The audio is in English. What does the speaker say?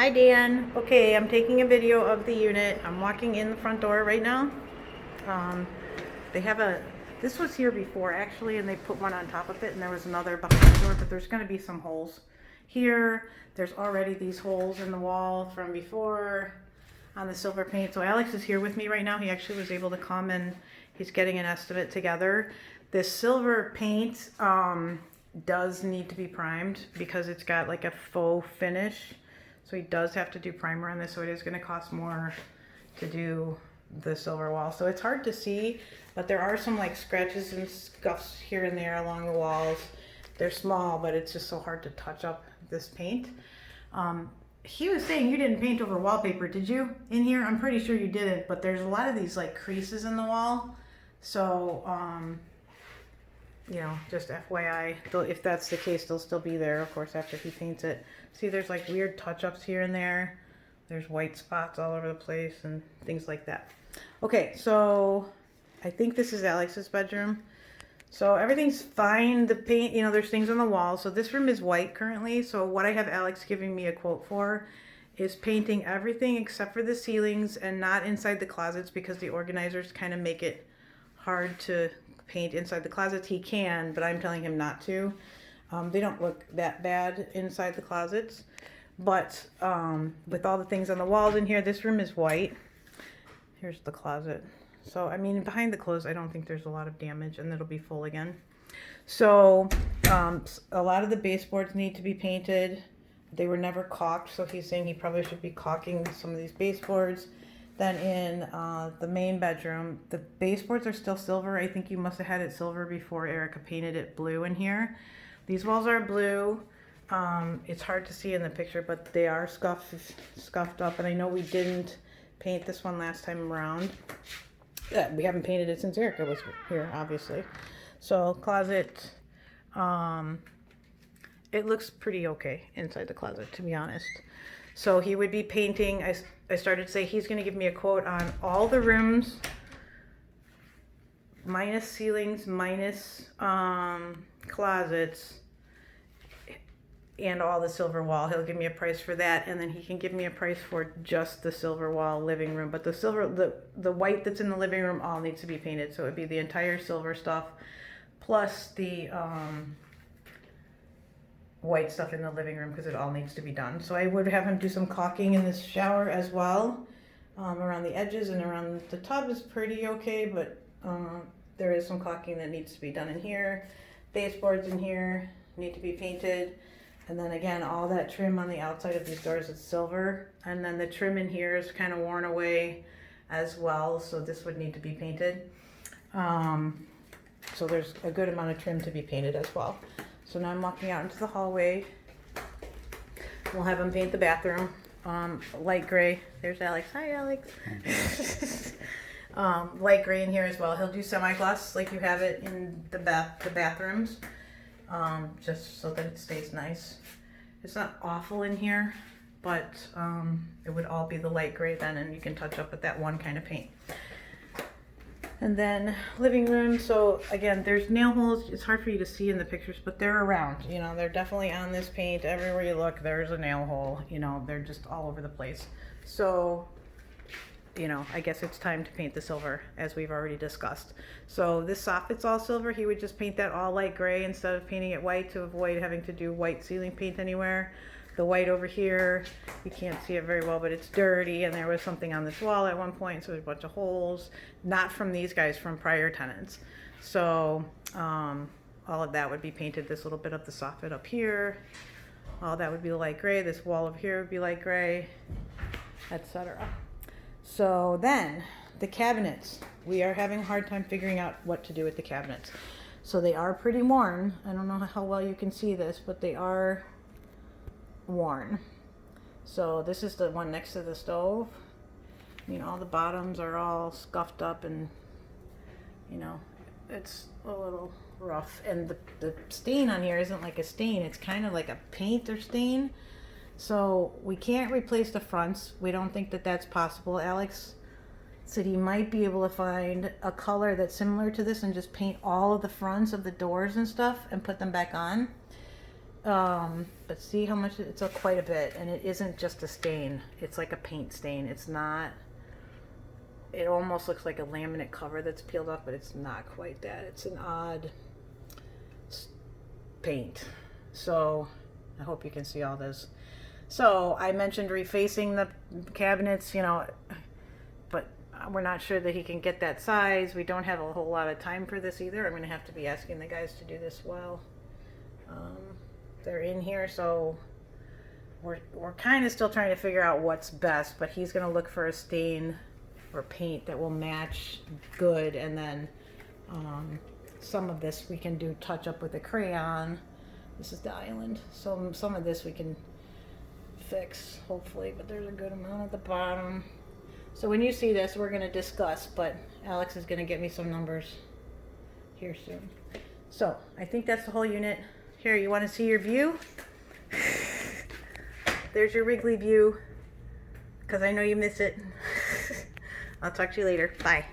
Hi Dan. Okay, I'm taking a video of the unit. I'm walking in the front door right now. Um, they have this was here before actually, and they put one on top of it, and there was another behind the door, but there's going to be some holes here. There's already these holes in the wall from before on the silver paint. So Alex is here with me right now. He actually was able to come and he's getting an estimate together. This silver paint does need to be primed because it's got like a faux finish. So he does have to do primer on this, so it is going to cost more to do the silver wall. So it's hard to see, but there are some like scratches and scuffs here and there along the walls. They're small, but it's just so hard to touch up this paint. He was saying you didn't paint over wallpaper, did you? In here, I'm pretty sure you didn't, but there's a lot of these like creases in the wall. So, just FYI, if that's the case, they'll still be there, of course, after he paints it. See, there's like weird touch-ups here and there. There's white spots all over the place and things like that. Okay, so I think this is Alex's bedroom. So everything's fine. The paint, there's things on the wall. So this room is white currently. So what I have Alex giving me a quote for is painting everything except for the ceilings and not inside the closets because the organizers kind of make it hard to paint inside the closets. He can, but I'm telling him not to. They don't look that bad inside the closets. But with all the things on the walls in here, this room is white. Here's the closet. So, I mean, behind the clothes, I don't think there's a lot of damage, and it'll be full again. So, a lot of the baseboards need to be painted. They were never caulked, so he's saying he probably should be caulking some of these baseboards. Then in the main bedroom, the baseboards are still silver. I think you must have had it silver before Erica painted it blue in here. These walls are blue. It's hard to see in the picture, but they are scuffed up, and I know we didn't paint this one last time around. We haven't painted it since Erica was here, obviously. So closet, it looks pretty okay inside the closet, to be honest. So he would be painting. I started to say he's going to give me a quote on all the rooms, minus ceilings, minus closets, and all the silver wall. He'll give me a price for that, and then he can give me a price for just the silver wall living room. But the white that's in the living room all needs to be painted. So it'd be the entire silver stuff plus the white stuff in the living room because it all needs to be done. So I would have him do some caulking in this shower as well. Around the edges and around the tub is pretty okay, but there is some caulking that needs to be done in here. Baseboards in here need to be painted. And then again, all that trim on the outside of these doors is silver. And then the trim in here is kind of worn away as well. So this would need to be painted. So there's a good amount of trim to be painted as well. So now I'm walking out into the hallway. We'll have him paint the bathroom. Light gray. There's Alex. Hi, Alex. Light gray in here as well. He'll do semi-gloss like you have it in the bathrooms. Just so that it stays nice. It's not awful in here, but it would all be the light gray then, and you can touch up with that one kind of paint. And then living room. So again, there's nail holes. It's hard for you to see in the pictures, but they're around. They're definitely on this paint. Everywhere you look, there's a nail hole. They're just all over the place. So I guess it's time to paint the silver, as we've already discussed. So this soffit's all silver. He would just paint that all light gray instead of painting it white to avoid having to do white ceiling paint anywhere. The white over here, you can't see it very well, but it's dirty, and there was something on this wall at one point, so there's a bunch of holes. Not from these guys, from prior tenants. So all of that would be painted. This little bit of the soffit up here, all that would be light gray. This wall over here would be light gray, etc. So then, the cabinets. We are having a hard time figuring out what to do with the cabinets. So they are pretty worn. I don't know how well you can see this, but they are worn. So this is the one next to the stove. All the bottoms are all scuffed up and, it's a little rough. And the stain on here isn't like a stain. It's kind of like a paint or stain. So we can't replace the fronts. We don't think that that's possible. Alex said he might be able to find a color that's similar to this and just paint all of the fronts of the doors and stuff and put them back on. But see how much it's quite a bit, and it isn't just a stain. It's like a paint stain. It's not. It almost looks like a laminate cover that's peeled off, but it's not quite that. It's an odd paint. So I hope you can see all this. So I mentioned refacing the cabinets, you know, but we're not sure that he can get that size. We don't have a whole lot of time for this either. I'm going to have to be asking the guys to do this while they're in here. So we're kind of still trying to figure out what's best, but he's going to look for a stain or paint that will match good, and then some of this we can do touch up with a crayon. This is the island, so some of this we can fix hopefully, but there's a good amount at the bottom. So when you see this, we're going to discuss, but Alex is going to get me some numbers here soon. So I think that's the whole unit. Here, you want to see your view? There's your Wrigley view, because I know you miss it. I'll talk to you later. Bye.